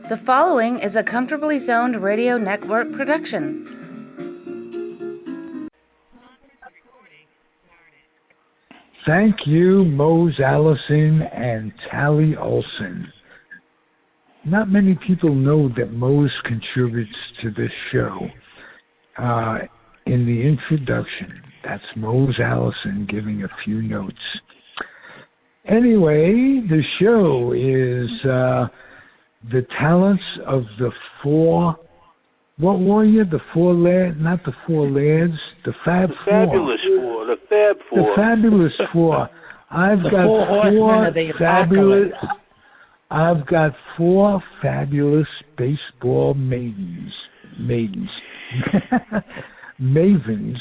The following is a Comfortably Zoned Radio Network production. Thank you, Mose Allison and Tally Olson. Not many people know that Mose contributes to this show. In the introduction, that's Mose Allison giving a few notes. Anyway, the show is the talents of the four. What were you? The four lads? Not the four lads. The Fab Four. Fabulous Four. The Fab Four. The Fabulous Four. I've got four fabulous baseball maidens, mavens,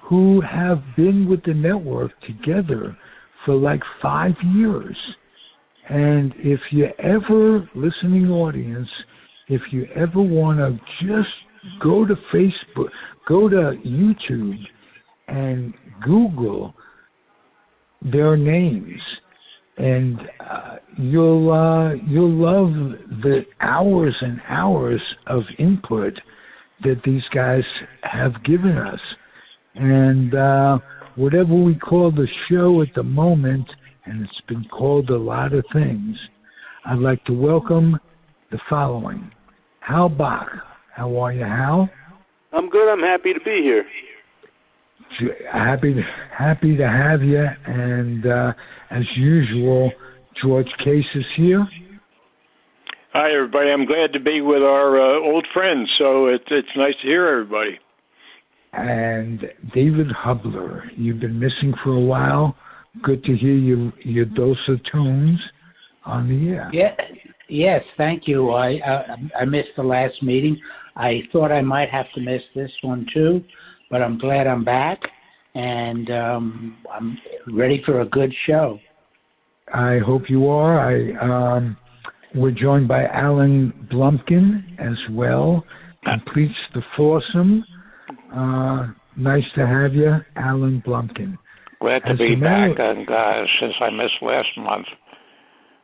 who have been with the network together for like 5 years. And if you ever, listening audience, if you ever want to just go to Facebook, go to YouTube and Google their names, and you'll love the hours and hours of input that these guys have given us. And whatever we call the show at the moment, and it's been called a lot of things, I'd like to welcome the following. Hal Bock. How are you, Hal? I'm good. I'm happy to be here. Happy to have you. And as usual, George Case is here. Hi, everybody. I'm glad to be with our old friends, so it's nice to hear everybody. And David Hubler. You've been missing for a while. Good to hear your dulcet tones on the air. Yes, thank you. I missed the last meeting. I thought I might have to miss this one too, but I'm glad I'm back, and I'm ready for a good show. I hope you are. We're joined by Alan Blumkin as well. Completes the foursome. Nice to have you, Alan Blumkin. Glad to be back, and since I missed last month,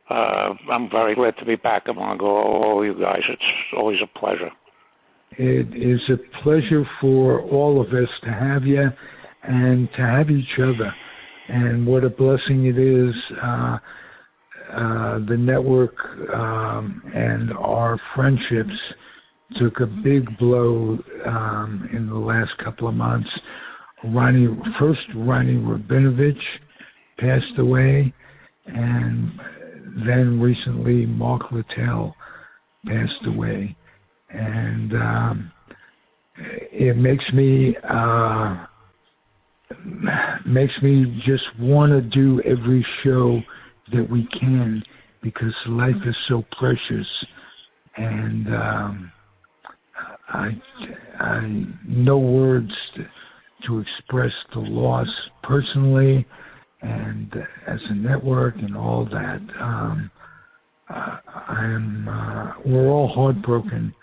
I'm very glad to be back among all you guys. It's always a pleasure. It is a pleasure for all of us to have you and to have each other. And what a blessing it is. The network and our friendships took a big blow in the last couple of months. Ronnie Rabinovich passed away, and then recently Mark Littell passed away. And it makes me just want to do every show that we can, because life is so precious, and I no words to express the loss personally and as a network and all that. We're all heartbroken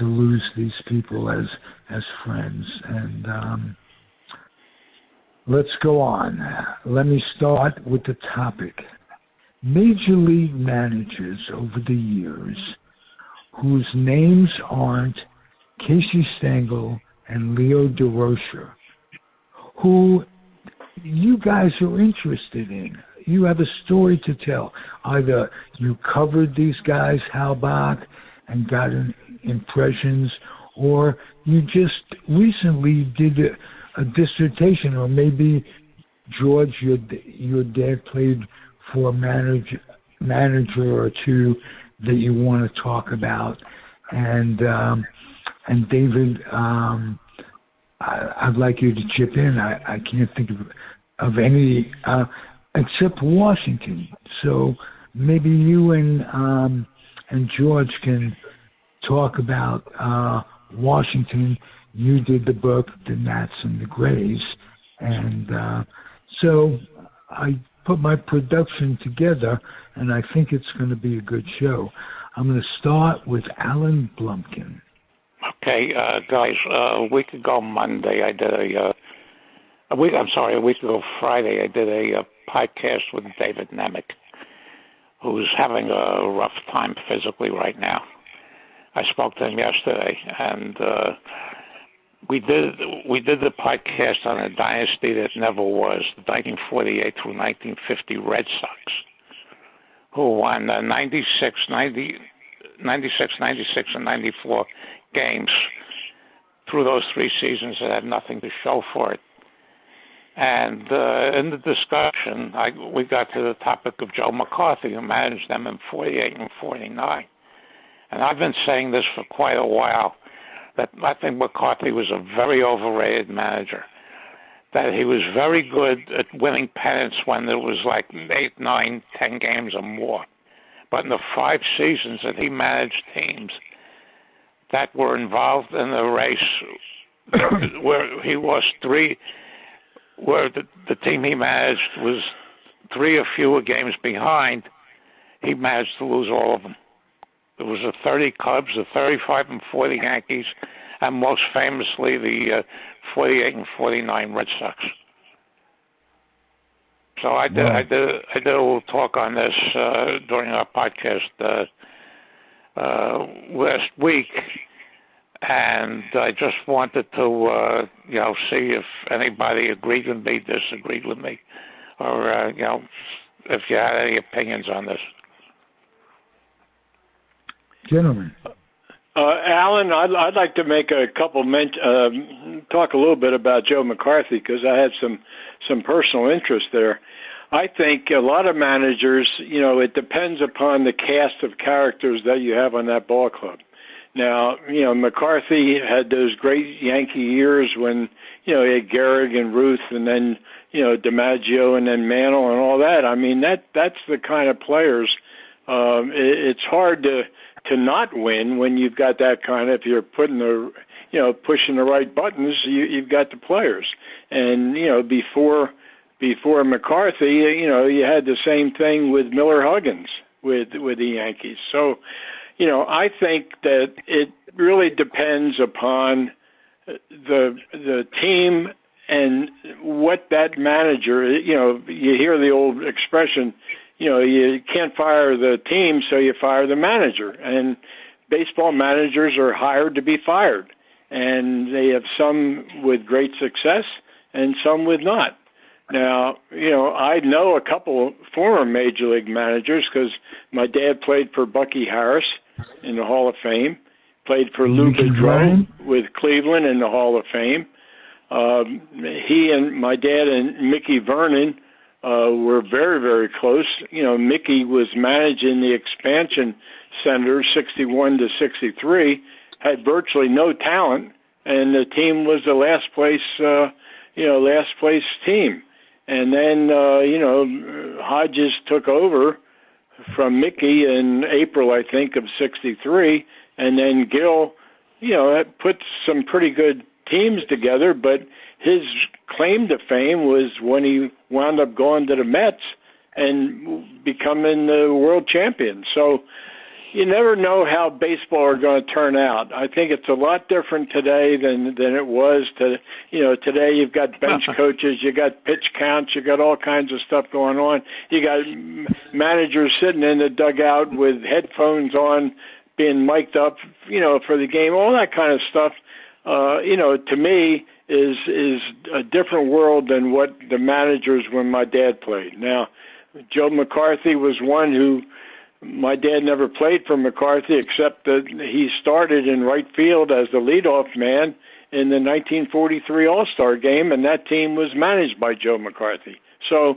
to lose these people as friends. And let's go on. Let me start with the topic. Major league managers over the years whose names aren't Casey Stengel and Leo DeRocher, who you guys are interested in. You have a story to tell. Either you covered these guys, Hal Bock, and got impressions, or you just recently did a dissertation, or maybe, George, your dad played for a manager or two that you want to talk about. And David, I'd like you to chip in. I can't think of any except Washington. So maybe you and George can talk about Washington. You did the book, The Nats and the Grays. And so I put my production together, and I think it's going to be a good show. I'm going to start with Alan Blumkin. Okay, guys, a week ago Monday, a week ago Friday, I did a podcast with David Nemec, who's having a rough time physically right now. I spoke to him yesterday, and we did the podcast on a dynasty that never was, the 1948 through 1950 Red Sox, who won 96, 96, and 94 games through those 3 seasons that had nothing to show for it. And in the discussion, we got to the topic of Joe McCarthy, who managed them in 48 and 49. And I've been saying this for quite a while, that I think McCarthy was a very overrated manager, that he was very good at winning pennants when there was like 8, 9, 10 games or more. But in the 5 seasons that he managed teams that were involved in the race, where he lost 3, where the team he managed was 3 or fewer games behind, he managed to lose all of them. There was the 30 Cubs, the 35 and 40 Yankees, and most famously the 48 and 49 Red Sox. So I did a little talk on this during our podcast last week, and I just wanted to see if anybody agreed with me, disagreed with me, or if you had any opinions on this. Gentlemen. Alan, I'd like to make a couple talk a little bit about Joe McCarthy, because I had some personal interest there. I think a lot of managers, it depends upon the cast of characters that you have on that ball club. Now, McCarthy had those great Yankee years when, he had Gehrig and Ruth, and then, DiMaggio and then Mantle and all that. I mean, that's the kind of players. It's hard to not win when you've got that kind of, if you're putting pushing the right buttons, you've got the players. And, before McCarthy, you had the same thing with Miller Huggins with the Yankees. So, I think that it really depends upon the team and what that manager, you hear the old expression, you can't fire the team, so you fire the manager. And baseball managers are hired to be fired. And they have some with great success and some with not. Now, I know a couple former Major League managers, because my dad played for Bucky Harris in the Hall of Fame, played for Lou Boudreau with Cleveland in the Hall of Fame. He and my dad and Mickey Vernon were very, very close. Mickey was managing the expansion center 61 to 63, had virtually no talent, and the team was the last place team. And then, Hodges took over from Mickey in April, I think, of 63, and then Gil, put some pretty good teams together, but his claim to fame was when he wound up going to the Mets and becoming the world champion. So you never know how baseball are going to turn out. I think it's a lot different today than it was. Today you've got bench coaches, you got pitch counts, you got all kinds of stuff going on. You got managers sitting in the dugout with headphones on, being mic'd up, for the game. All that kind of stuff, to me is a different world than what the managers when my dad played. Now, Joe McCarthy was one who. My dad never played for McCarthy, except that he started in right field as the leadoff man in the 1943 All-Star game, and that team was managed by Joe McCarthy. So,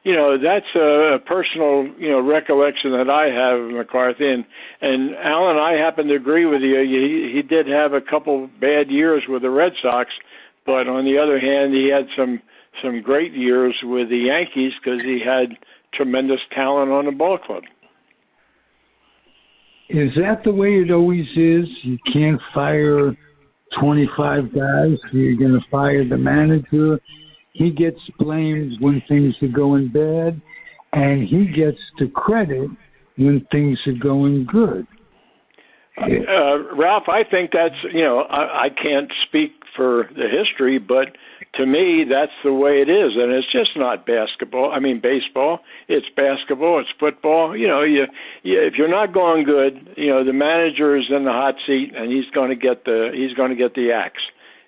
that's a personal, recollection that I have of McCarthy. And Alan, I happen to agree with you. He did have a couple bad years with the Red Sox, but on the other hand, he had some great years with the Yankees because he had tremendous talent on the ball club. Is that the way it always is? You can't fire 25 guys. You're going to fire the manager. He gets blamed when things are going bad, and he gets the credit when things are going good. Ralph, I think that's, I can't speak for the history, but to me, that's the way it is. And it's just not baseball. It's basketball. It's football. If you're not going good, the manager is in the hot seat and he's going to get the axe.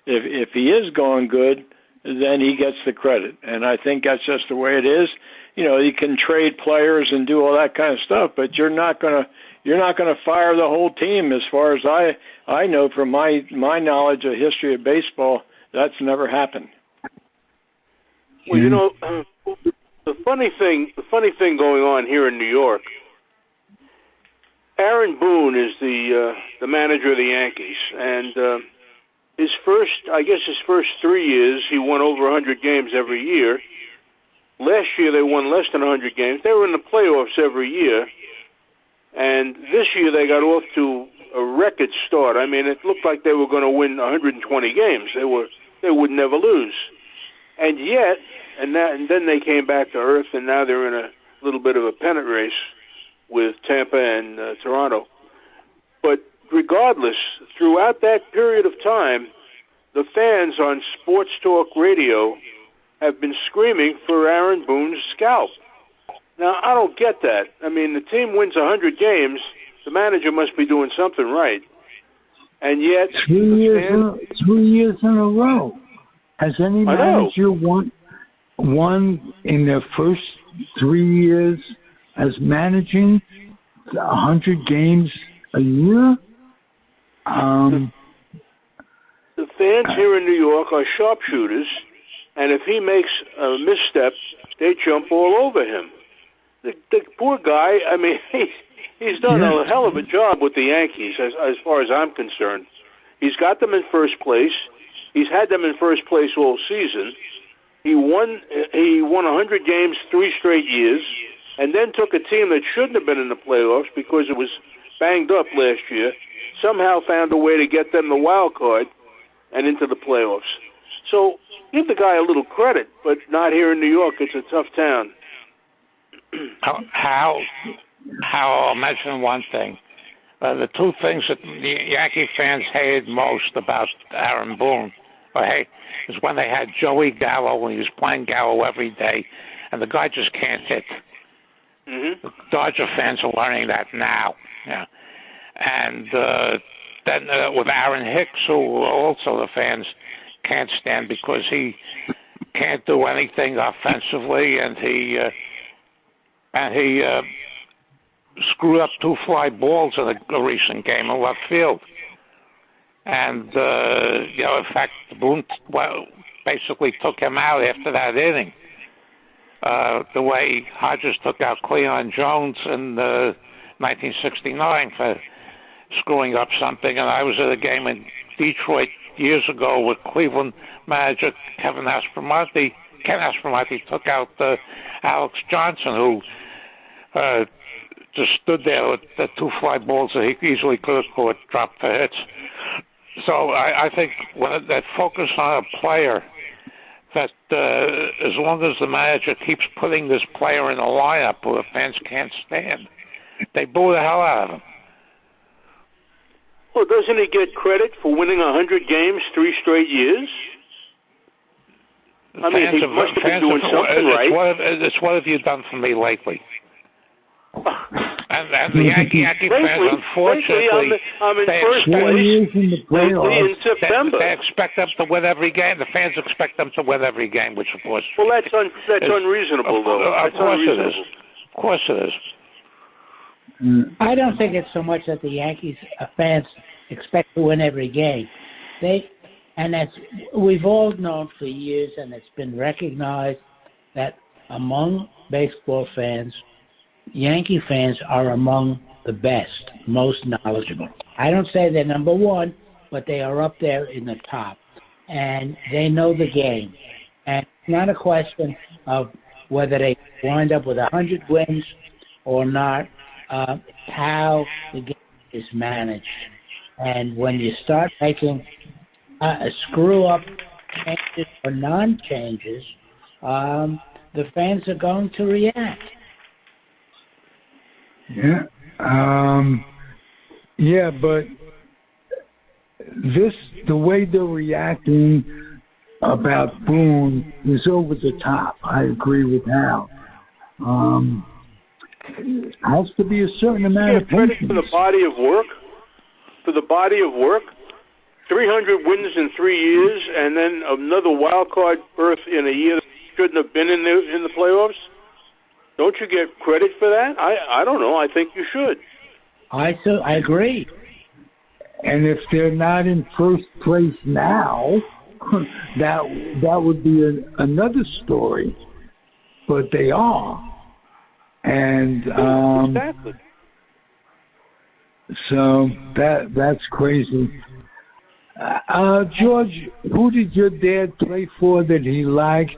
If he is going good, then he gets the credit. And I think that's just the way it is. You can trade players and do all that kind of stuff, but you're not going to fire the whole team. As far as I know from my knowledge of history of baseball, that's never happened. Well, the funny thing going on here in New York, Aaron Boone is the manager of the Yankees, and his first 3 years, he won over 100 games every year. Last year, they won less than 100 games. They were in the playoffs every year. And this year, they got off to a record start. I mean, it looked like they were going to win 120 games. They would never lose. And yet, and then they came back to earth, and now they're in a little bit of a pennant race with Tampa and Toronto. But regardless, throughout that period of time, the fans on Sports Talk Radio have been screaming for Aaron Boone's scalp. Now, I don't get that. I mean, the team wins 100 games. The manager must be doing something right. And yet, 3 years in a row. Has any manager won in their first 3 years as managing 100 games a year? The fans here in New York are sharpshooters, and if he makes a misstep, they jump all over him. The poor guy, I mean, he's done a hell of a job with the Yankees as far as I'm concerned. He's got them in first place. He's had them in first place all season. He won 100 games 3 straight years, and then took a team that shouldn't have been in the playoffs because it was banged up last year, somehow found a way to get them the wild card and into the playoffs. So give the guy a little credit, but not here in New York. It's a tough town. How I'll mention one thing. The two things that the Yankee fans hated most about Aaron Boone is when they had Joey Gallo, when he was playing Gallo every day, and the guy just can't hit. Mm-hmm. The Dodger fans are learning that now. Yeah. And then with Aaron Hicks, who also the fans can't stand because he can't do anything offensively, and he screwed up 2 fly balls in a recent game in left field. And, in fact, Boone basically took him out after that inning. The way Hodges took out Cleon Jones in 1969 for screwing up something. And I was at a game in Detroit years ago with Cleveland manager Ken Aspromonte took out Alex Johnson, who just stood there with the 2 fly balls that he easily could have caught, dropped for hits. So I think when that focus on a player, that as long as the manager keeps putting this player in a lineup who the fans can't stand, they boo the hell out of him. Well, doesn't he get credit for winning 100 games 3 straight years? I mean, he must have been doing something right. What have you done for me lately? And the Yankee fans, unfortunately, I'm in first place in September. They expect them to win every game. The fans expect them to win every game, which of course. Well, that's unreasonable, though. Of course it is. Of course it is. I don't think it's so much that the Yankees fans expect to win every game. That's we've all known for years, and it's been recognized that among baseball fans, Yankee fans are among the best, most knowledgeable. I don't say they're number one, but they are up there in the top. And they know the game. And it's not a question of whether they wind up with 100 wins or not, how the game is managed. And when you start making a screw-up changes or non-changes, the fans are going to react. Yeah. Yeah, but the way they're reacting about Boone is over the top. I agree with Hal. Has to be a certain amount of credit patience. for the body of work. 300 wins in 3 years, and then another wild card berth in a year that shouldn't have been in the playoffs. Don't you get credit for that? I don't know. I think you should. I agree. And if they're not in first place now, that would be another story. But they are. And exactly. So that's crazy. George, who did your dad play for that he liked,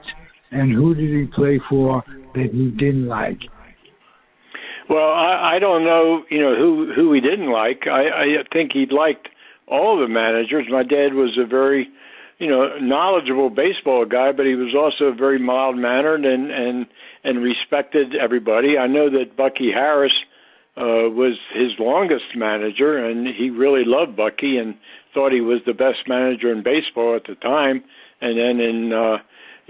and who did he play for that he didn't like? Well, I don't know, who he didn't like. I think he liked all the managers. My dad was a very, knowledgeable baseball guy, but he was also very mild-mannered and respected everybody. I know that Bucky Harris was his longest manager, and he really loved Bucky and thought he was the best manager in baseball at the time. And then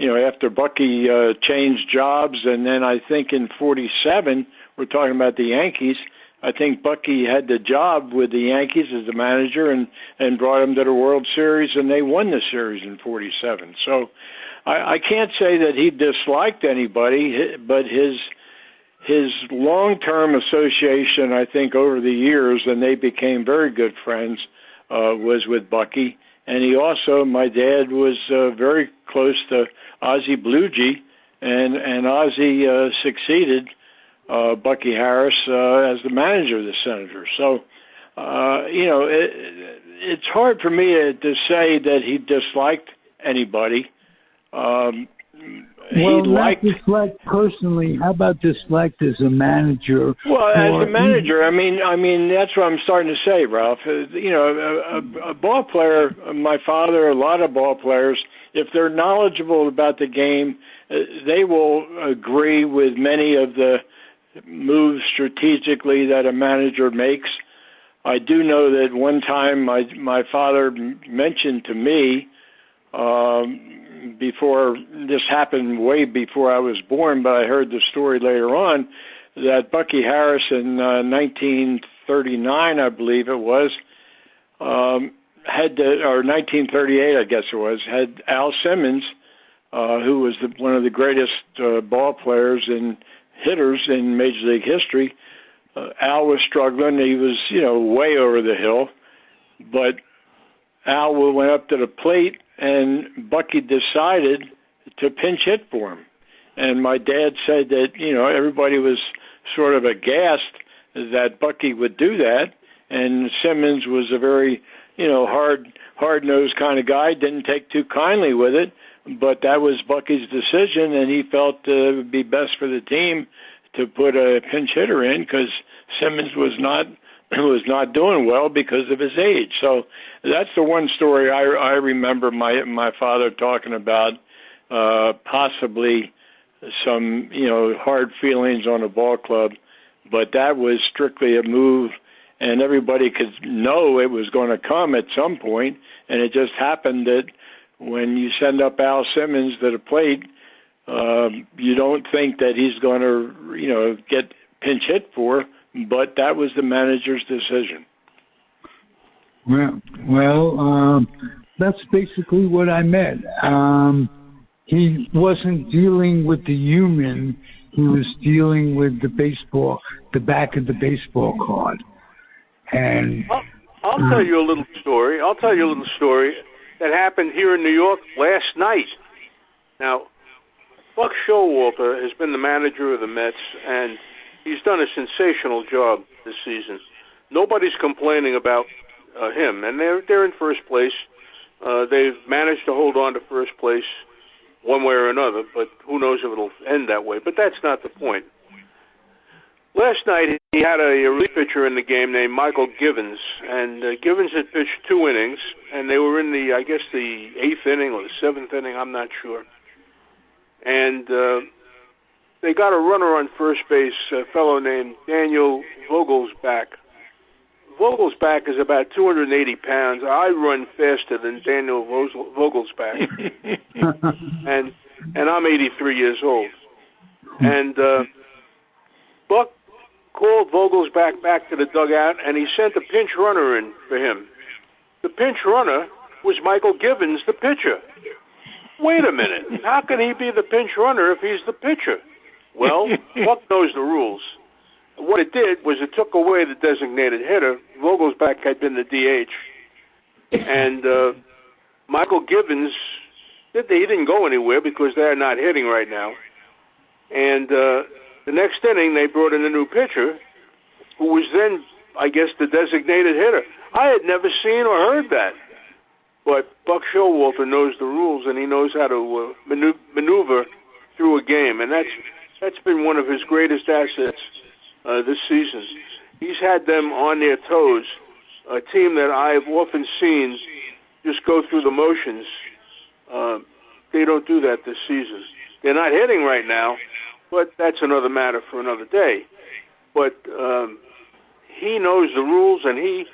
after Bucky changed jobs, and then I think in 47, we're talking about the Yankees, I think Bucky had the job with the Yankees as the manager and brought them to the World Series, and they won the series in 47. So I can't say that he disliked anybody, but his long-term association, I think, over the years, and they became very good friends, was with Bucky. And he also, my dad was very close to Ozzie Bluege, and Ozzie succeeded Bucky Harris as the manager of the Senators. So, it's hard for me to say that he disliked anybody. Not disliked personally. How about disliked as a manager? Well, as a manager, I mean, that's what I'm starting to say, Ralph. A ball player, my father, a lot of ball players, if they're knowledgeable about the game, they will agree with many of the moves strategically that a manager makes. I do know that one time my father mentioned to me, before this happened, way before I was born, but I heard the story later on, that Bucky Harris in 1939, I believe it was, or 1938, I guess it was, had Al Simmons, who was one of the greatest ball players and hitters in Major League history. Al was struggling. He was, way over the hill, but Al went up to the plate, and Bucky decided to pinch hit for him. And my dad said that, everybody was sort of aghast that Bucky would do that. And Simmons was a very, hard-nosed kind of guy, didn't take too kindly with it. But that was Bucky's decision, and he felt it would be best for the team to put a pinch hitter in because Simmons was not doing well because of his age. So that's the one story I remember my father talking about, possibly some, hard feelings on a ball club, but that was strictly a move, and everybody could know it was going to come at some point, and it just happened that when you send up Al Simmons to the plate, you don't think that he's going to, get pinch hit for, but that was the manager's decision. Well, that's basically what I meant. He wasn't dealing with the human. He was dealing with the baseball, the back of the baseball card. And I'll tell you a little story. That happened here in New York last night. Now, Buck Showalter has been the manager of the Mets, and he's done a sensational job this season. Nobody's complaining about him, and they're in first place. They've managed to hold on to first place one way or another, but who knows if it'll end that way. But that's not the point. Last night, he had a relief pitcher in the game named Michael Givens, and Givens had pitched 2 innings, and they were in the 8th inning or the 7th inning, I'm not sure. And they got a runner on first base, a fellow named Daniel Vogelsback, Vogelsback is about 280 pounds. I run faster than Daniel Vogelsback, and I'm 83 years old. And Buck called Vogelsback back to the dugout, and he sent a pinch runner in for him. The pinch runner was Michael Givens, the pitcher. Wait a minute. How can he be the pinch runner if he's the pitcher? Well, Buck knows the rules. What it did was it took away the designated hitter. Vogelsback had been the DH. And Michael Givens, he didn't go anywhere because they're not hitting right now. And the next inning, they brought in a new pitcher who was then, I guess, the designated hitter. I had never seen or heard that. But Buck Showalter knows the rules, and he knows how to maneuver through a game. And that's been one of his greatest assets this season. He's had them on their toes, a team that I've often seen just go through the motions. They don't do that this season. They're not hitting right now, but that's another matter for another day. But he knows the rules, and he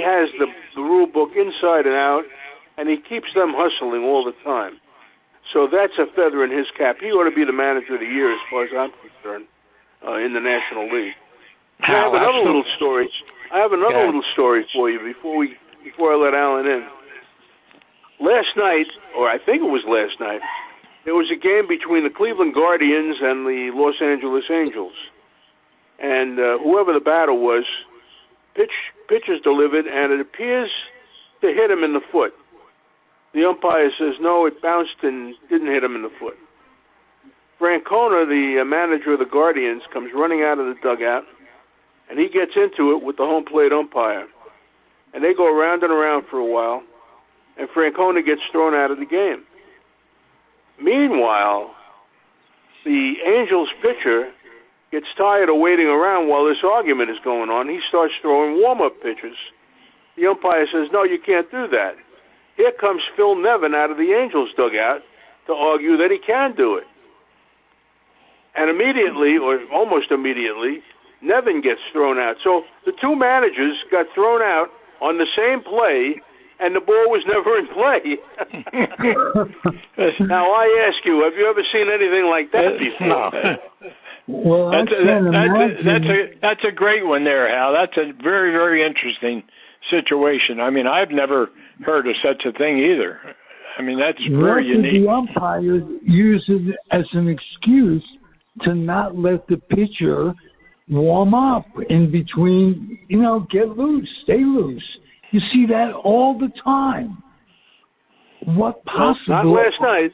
has the rule book inside and out, and he keeps them hustling all the time. So that's a feather in his cap. He ought to be the manager of the year as far as I'm concerned in the National League. I have another little story. Little story for you before I let Alan in. Last night, or I think it was last night, there was a game between the Cleveland Guardians and the Los Angeles Angels. And whoever the batter was, pitch is delivered, and it appears to hit him in the foot. The umpire says, no, it bounced and didn't hit him in the foot. Francona, the manager of the Guardians, comes running out of the dugout, and he gets into it with the home plate umpire. And they go around and around for a while, and Francona gets thrown out of the game. Meanwhile, the Angels pitcher gets tired of waiting around while this argument is going on. He starts throwing warm-up pitches. The umpire says, no, you can't do that. Here comes Phil Nevin out of the Angels dugout to argue that he can do it. And immediately, or almost immediately, Nevin gets thrown out. So the two managers got thrown out on the same play, and the ball was never in play. Now, I ask you, have you ever seen anything like that before? Well, that's a great one there, Hal. That's a very, very interesting situation. I mean, I've never heard of such a thing either. I mean, that's very unique. The umpires use it as an excuse to not let the pitcher warm up in between, get loose, stay loose. You see that all the time. What possible? Not last night.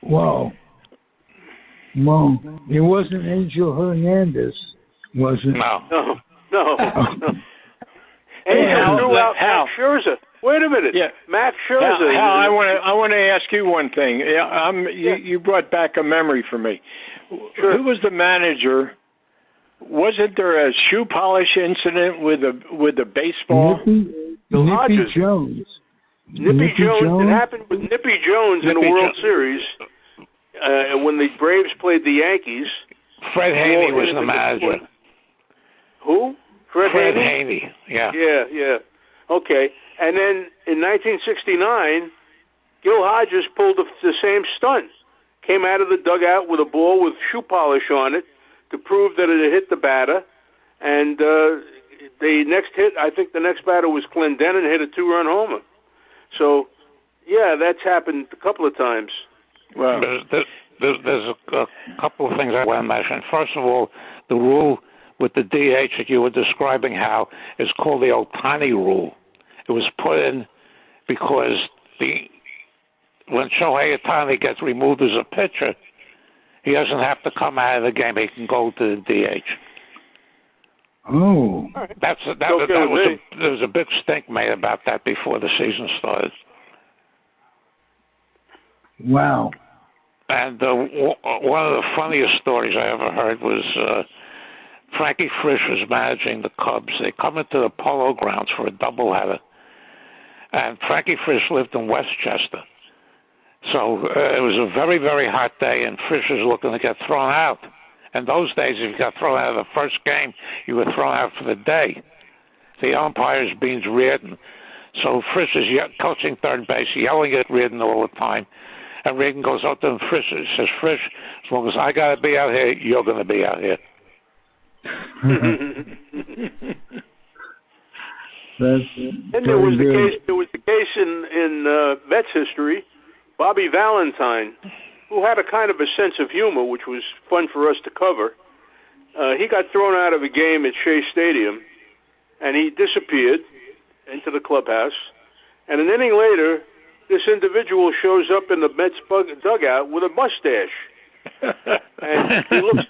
Well, it wasn't Angel Hernandez, was it? No. Angel threw out Max Scherzer. Wait a minute. Yeah. Max Scherzer. Hal, I want to ask you one thing. You brought back a memory for me. Sure. Who was the manager? Wasn't there a shoe polish incident with the baseball? Nippy Jones. Nippy Jones. It happened with Nippy Jones in the World Series when the Braves played the Yankees. Fred Haney was the manager. Who? Fred Haney. Yeah. Yeah. Okay. And then in 1969, Gil Hodges pulled the same stunt. Came out of the dugout with a ball with shoe polish on it to prove that it had hit the batter. And the next hit, I think the next batter was Clendenin, hit a 2-run homer. So, yeah, that's happened a couple of times. Well, there's a couple of things I want to mention. First of all, the rule with the DH that you were describing, Hal, is called the Ohtani rule. It was put in because when Shohei Ohtani gets removed as a pitcher, he doesn't have to come out of the game. He can go to the DH. Oh. There was a big stink made about that before the season started. Wow. And one of the funniest stories I ever heard was Frankie Frisch was managing the Cubs. They come into the Polo Grounds for a doubleheader. And Frankie Frisch lived in Westchester. So it was a very, very hot day, and Frisch was looking to get thrown out. In those days, if you got thrown out of the first game, you were thrown out for the day. The umpire's being Reardon. So Frisch is coaching third base, yelling at Reardon all the time. And Reardon goes out to him, says, Frisch, as long as I got to be out here, you're going to be out here. And there was the case in Mets history, Bobby Valentine, who had a kind of a sense of humor, which was fun for us to cover. He got thrown out of a game at Shea Stadium, and he disappeared into the clubhouse. And an inning later, this individual shows up in the Mets dugout with a mustache. And he looked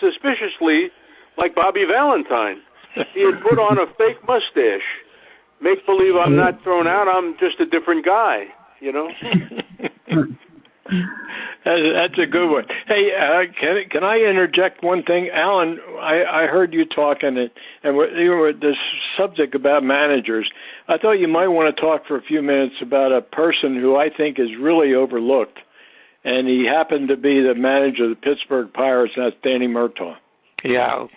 suspiciously like Bobby Valentine. He had put on a fake mustache. Make believe I'm not thrown out, I'm just a different guy, you know? That's a good one. Hey, can I interject one thing? Alan, I heard you talking, and you were this subject about managers. I thought you might want to talk for a few minutes about a person who I think is really overlooked, and he happened to be the manager of the Pittsburgh Pirates, and that's Danny Murtaugh. Yeah,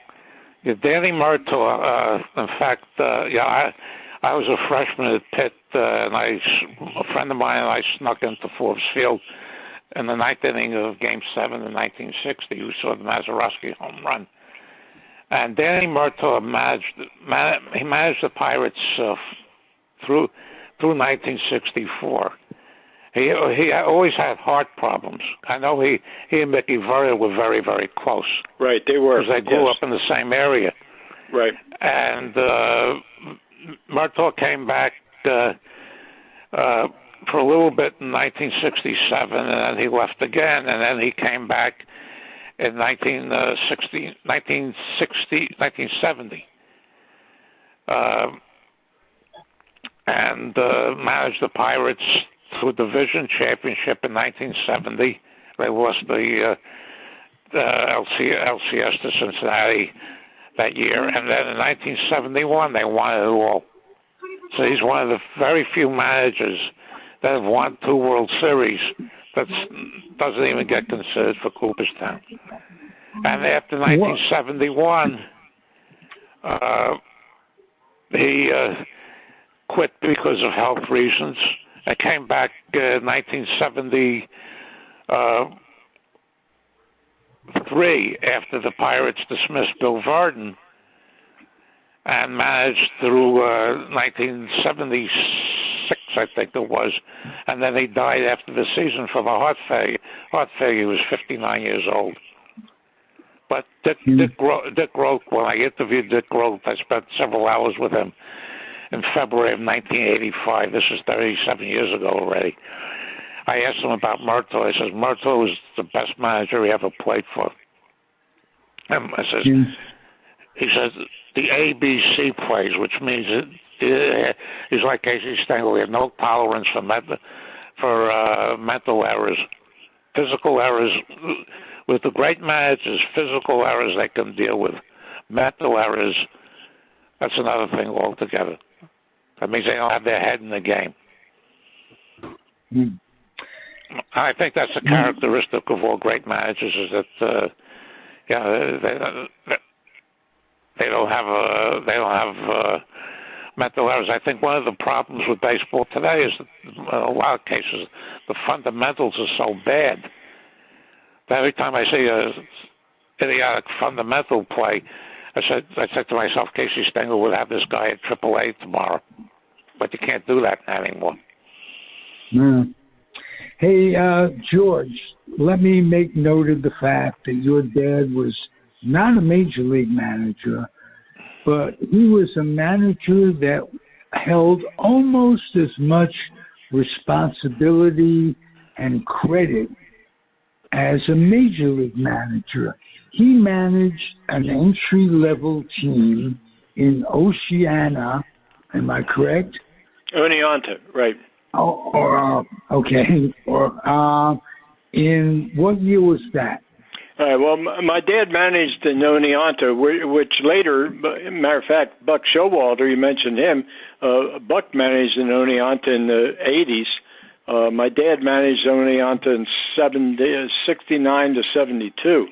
Danny Murtaugh. In fact, I was a freshman at Pitt, and a friend of mine and I snuck into Forbes Field in the ninth inning of Game 7 in 1960. We saw the Mazeroski home run. And Danny Murtaugh managed the Pirates through 1964. He always had heart problems. I know he and Mickey Verta were very, very close. Right, they were. Because they grew up in the same area. Right. And Murtaugh came back for a little bit in 1967, and then he left again, and then he came back in 1970. And managed the Pirates to a division championship in 1970. They lost the LCS to Cincinnati that year. And then in 1971, they won it all. So he's one of the very few managers that have won 2 World Series that doesn't even get considered for Cooperstown. And after 1971, he quit because of health reasons. I came back in 1973 after the Pirates dismissed Bill Verdon and managed through 1976, I think it was. And then he died after the season from a heart failure. He was 59 years old. But Dick Groth, when I interviewed Dick Groth, I spent several hours with him in February of 1985. This is 37 years ago already. I asked him about Murtaugh. I says, Murtaugh was the best manager he ever played for. And he says, the ABC plays, which means he's like Casey Stengel. He had no tolerance for mental errors. Physical errors, with the great managers, physical errors they can deal with. Mental errors, that's another thing altogether. That means they don't have their head in the game. I think that's a characteristic of all great managers, is that they don't have mental errors. I think one of the problems with baseball today is that in a lot of cases the fundamentals are so bad that every time I see a idiotic fundamental play, I said to myself, Casey Stengel would have this guy at AAA tomorrow. But you can't do that anymore. Hey, George, let me make note of the fact that your dad was not a major league manager, but he was a manager that held almost as much responsibility and credit as a major league manager. He managed an entry-level team in Oceana, am I correct? Oneonta, right. Okay. In what year was that? Well, my dad managed in Oneonta, which later, matter of fact, Buck Showalter, you mentioned him, Buck managed in Oneonta in the 80s. My dad managed Oneonta in 69 to 72.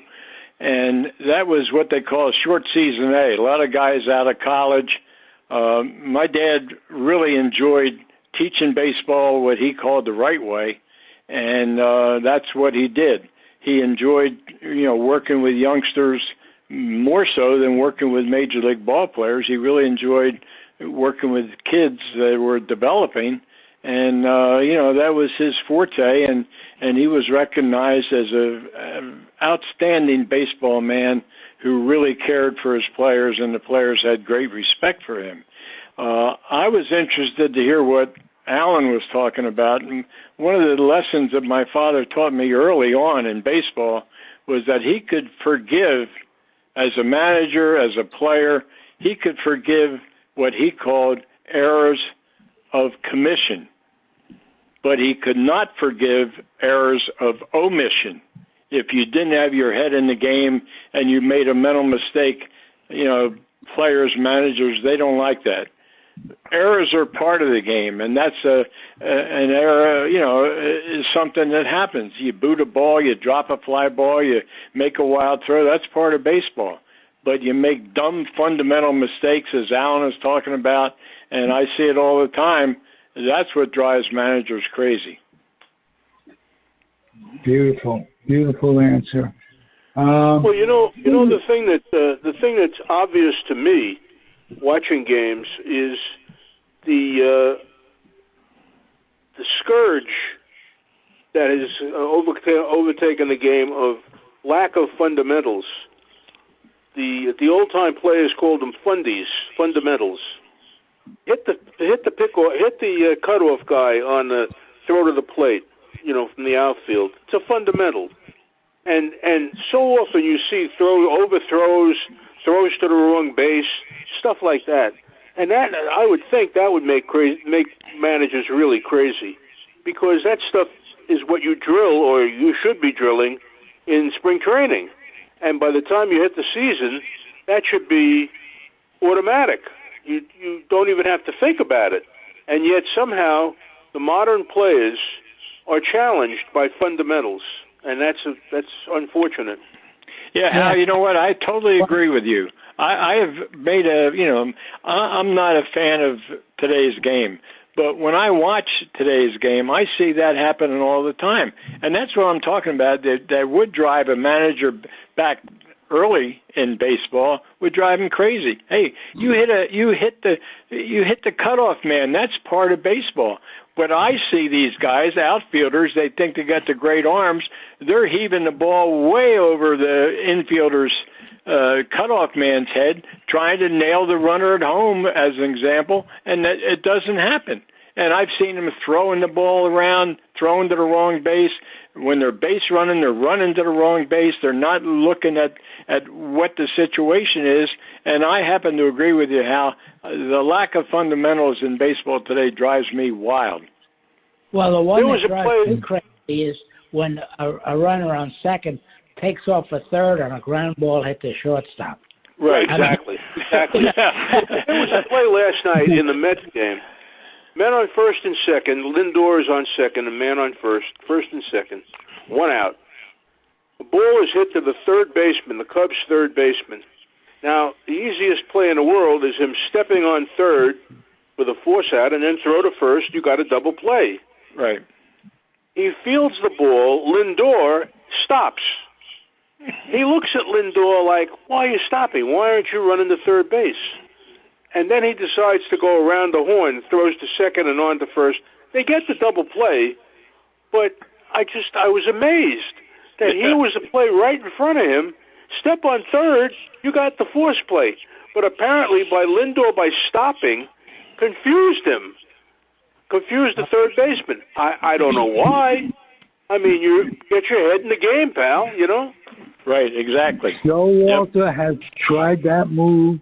and that was what they call short season A. A lot of guys out of college. My dad really enjoyed teaching baseball what he called the right way, and that's what he did. He enjoyed, working with youngsters more so than working with major league ball players. He really enjoyed working with kids that were developing, and that was his forte, and he was recognized as an outstanding baseball man who really cared for his players, and the players had great respect for him. I was interested to hear what Alan was talking about, and one of the lessons that my father taught me early on in baseball was that he could forgive, as a manager, as a player, he could forgive what he called errors of commission, but he could not forgive errors of omission. If you didn't have your head in the game and you made a mental mistake, players, managers, they don't like that. Errors are part of the game, and that's an error, is something that happens. You boot a ball, you drop a fly ball, you make a wild throw. That's part of baseball. But you make dumb fundamental mistakes, as Alan is talking about, and I see it all the time. That's what drives managers crazy. Beautiful answer. Well, the thing that's obvious to me watching games is the scourge that has overtaken the game of lack of fundamentals. The old time players called them fundamentals. Hit the cutoff guy on the throw to the plate, from the outfield. It's a fundamental. And so often you see overthrows, throws to the wrong base, stuff like that. And that, I would think that would make managers really crazy, because that stuff is what you drill, or you should be drilling, in spring training. And by the time you hit the season, that should be automatic. You don't even have to think about it. And yet somehow the modern players are challenged by fundamentals, and that's unfortunate. Yeah, Hal, you know what? I totally agree with you. I have made I'm not a fan of today's game, but when I watch today's game, I see that happening all the time. And that's what I'm talking about, that would drive a manager back early in baseball, would drive him crazy. Hey, you hit the cutoff man. That's part of baseball. But I see these guys, outfielders, they think they got the great arms. They're heaving the ball way over the infielder's cutoff man's head, trying to nail the runner at home, as an example, and that it doesn't happen. And I've seen them throwing the ball around, throwing to the wrong base. When they're base running, they're running to the wrong base. They're not looking at what the situation is. And I happen to agree with you, Hal. The lack of fundamentals in baseball today drives me wild. Well, the one that drives me crazy is when a runner on second takes off a third on a ground ball hit the shortstop. Right, exactly. There was a play last night in the Mets game. Men on first and second, Lindor is on second, and man on first and second, one out. The ball is hit to the third baseman, the Cubs' third baseman. Now, the easiest play in the world is him stepping on third with a force out and then throw to first. You got a double play. Right. He fields the ball. Lindor stops. He looks at Lindor like, why are you stopping? Why aren't you running to third base? And then he decides to go around the horn, throws to second and on to first. They get the double play, but I was amazed that he was a play right in front of him. Step on third, you got the force play. But apparently by Lindor, by stopping, confused the third baseman. I don't know why. I mean, you get your head in the game, pal, Right, exactly. Joe Walter has tried that move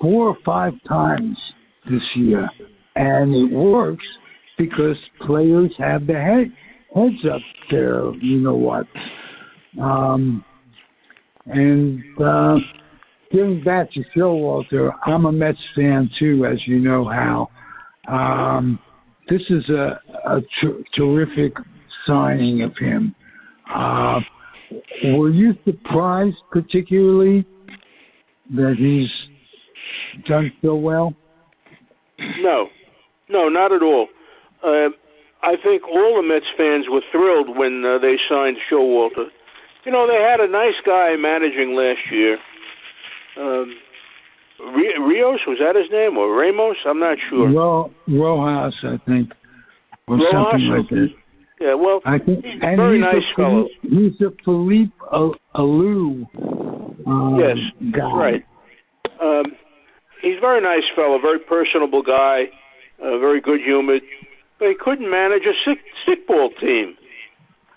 4 or 5 times this year, and it works because players have their heads up there, getting back to Joe Walter, I'm a Mets fan too, as you know, Hal. This is a terrific signing of him. Were you surprised particularly that he's done so well? No, not at all. I think all the Mets fans were thrilled when they signed Showalter. You know, they had a nice guy managing last year. Rios, was that his name? Or Ramos? I'm not sure. Rojas, I think. Or Rojas? something like that. Yeah, well, I think, he's a very nice fellow. He's a Philippe Alou yes, guy. That's right. He's a very nice fellow, very personable guy, very good-humored. But he couldn't manage a stickball team.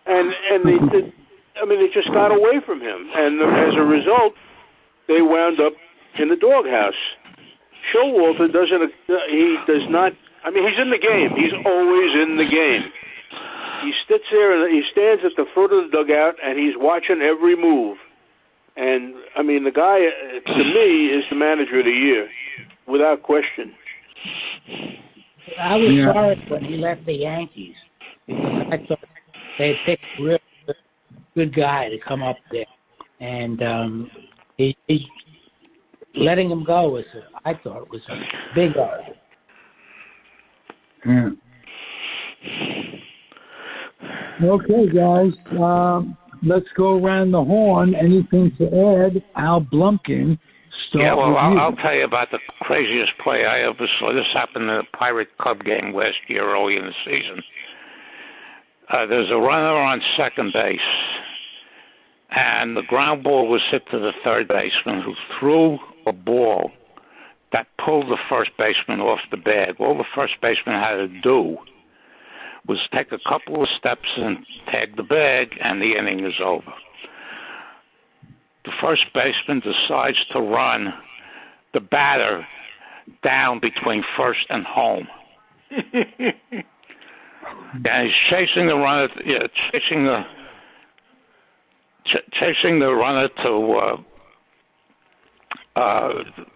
And they just got away from him. And as a result, they wound up in the doghouse. Showalter does not, he's in the game. He's always in the game. He sits there and he stands at the foot of the dugout and he's watching every move. And, the guy, to me, is the manager of the year, without question. I was sorry when he left the Yankees. I thought they had picked a real good guy to come up there. And he letting him go I thought was a big error. Yeah. Okay, guys. Let's go around the horn. Anything to add? Al Blumkin. I'll tell you about the craziest play I ever saw. This happened in a Pirate Cub game last year, early in the season. There's a runner on second base, and the ground ball was hit to the third baseman, who threw a ball that pulled the first baseman off the bag. All the first baseman had to do was take a couple of steps and tag the bag, and the inning is over. The first baseman decides to run the batter down between first and home. And he's chasing the runner, chasing the runner to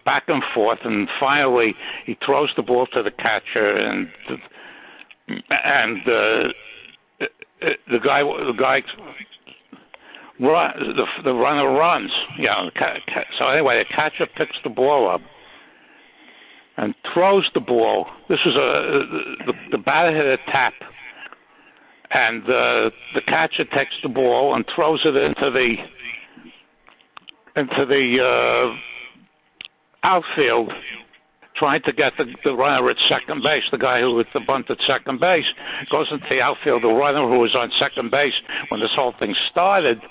back and forth, and finally he throws the ball to the catcher, and the runner runs. So anyway, the catcher picks the ball up and throws the ball. This is the batter hit a tap, and the catcher takes the ball and throws it into the outfield, trying to get the runner at second base. The guy who hit the bunt at second base goes into the outfield. The runner who was on second base when this whole thing started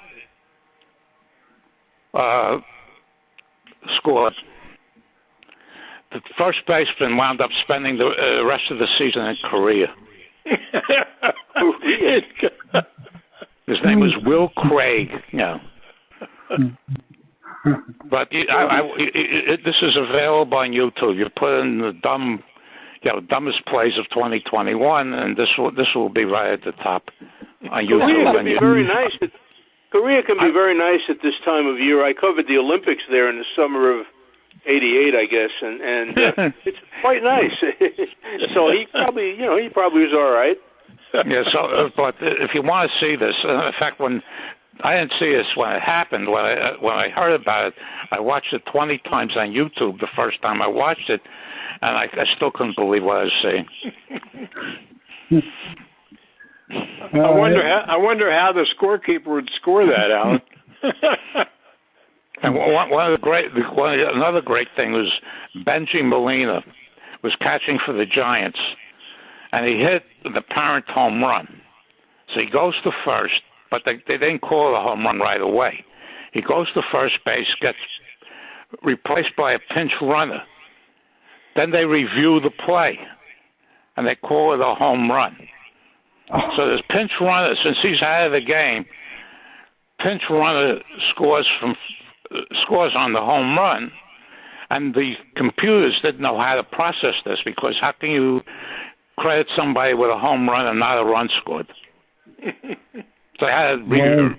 scored. The first baseman wound up spending the rest of the season in Korea. His name was Will Craig. But this is available on YouTube. You put in the dumbest plays of 2021, and this will be right at the top on YouTube. Korea can be very nice. Korea can be very nice at this time of year. I covered the Olympics there in the summer of '88, I guess, and it's quite nice. So he probably was all right. Yeah. So, but if you want to see this, in fact, when I didn't see this when it happened, when I heard about it, I watched it 20 times on YouTube the first time I watched it, and I still couldn't believe what I was seeing. I wonder how the scorekeeper would score that, Alan. And another great thing was Benji Molina was catching for the Giants, and he hit the apparent home run. So he goes to first, but they didn't call it a home run right away. He goes to first base, gets replaced by a pinch runner. Then they review the play, and they call it a home run. So this pinch runner, since he's out of the game, pinch runner scores on the home run, and the computers didn't know how to process this, because how can you credit somebody with a home run and not a run scored? So I had to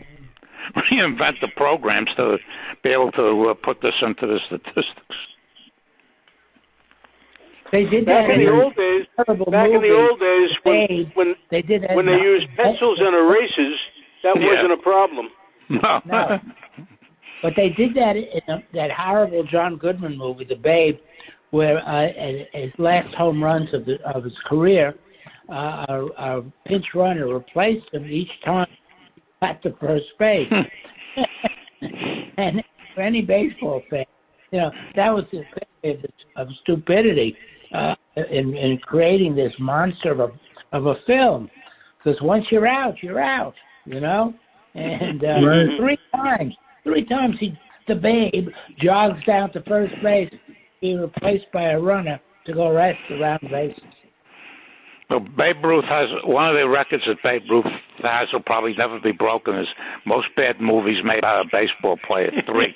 reinvent the programs to be able to put this into the statistics. They did back that in the old days. When they used pencils and erasers, that wasn't a problem. No. No. But they did that in that horrible John Goodman movie, The Babe, where his last home runs of his career, a pinch runner replaced him each time at the first base. And for any baseball fan, that was the epitome of stupidity in creating this monster of a film. Because once you're out, And Right. three times the Babe jogs down to first base, being replaced by a runner to go rest around bases. Well, Babe Ruth has one of the records that Babe Ruth has will probably never be broken is most bad movies made by a baseball player. 3.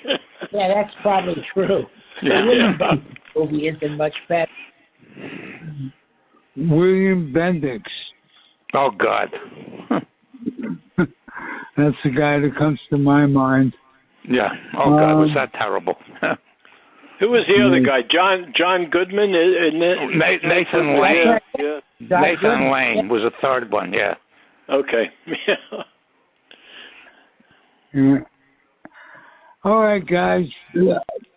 Yeah, that's probably true. Yeah. The William Buck movie isn't much better. William Bendix. Oh God. That's the guy that comes to my mind. Yeah. Oh God, was that terrible? Who was the other guy? John Goodman? Nathan Lane. Yeah. Nathan Lane was the third one. Yeah. Okay. Yeah. All right, guys.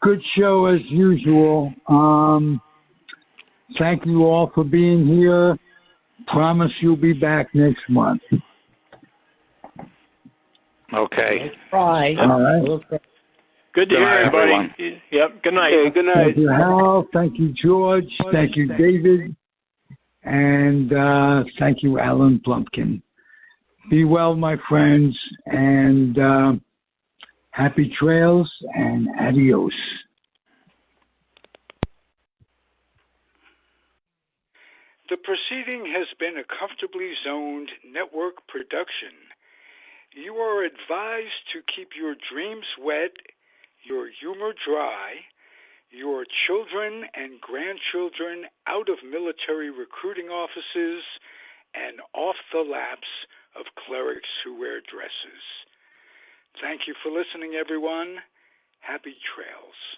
Good show as usual. Thank you all for being here. Promise you'll be back next month. Okay. Try. All right. Good to hear everybody. Yep. Good night. Hey, good night. Thank you, Hal. Thank you, George. Thank you, David. And thank you, Alan Blumkin. Be well, my friends, and happy trails and adios. The proceeding has been a Comfortably Zoned network production. You are advised to keep your dreams wet, your humor dry, your children and grandchildren out of military recruiting offices, and off the laps of clerics who wear dresses. Thank you for listening, everyone. Happy trails.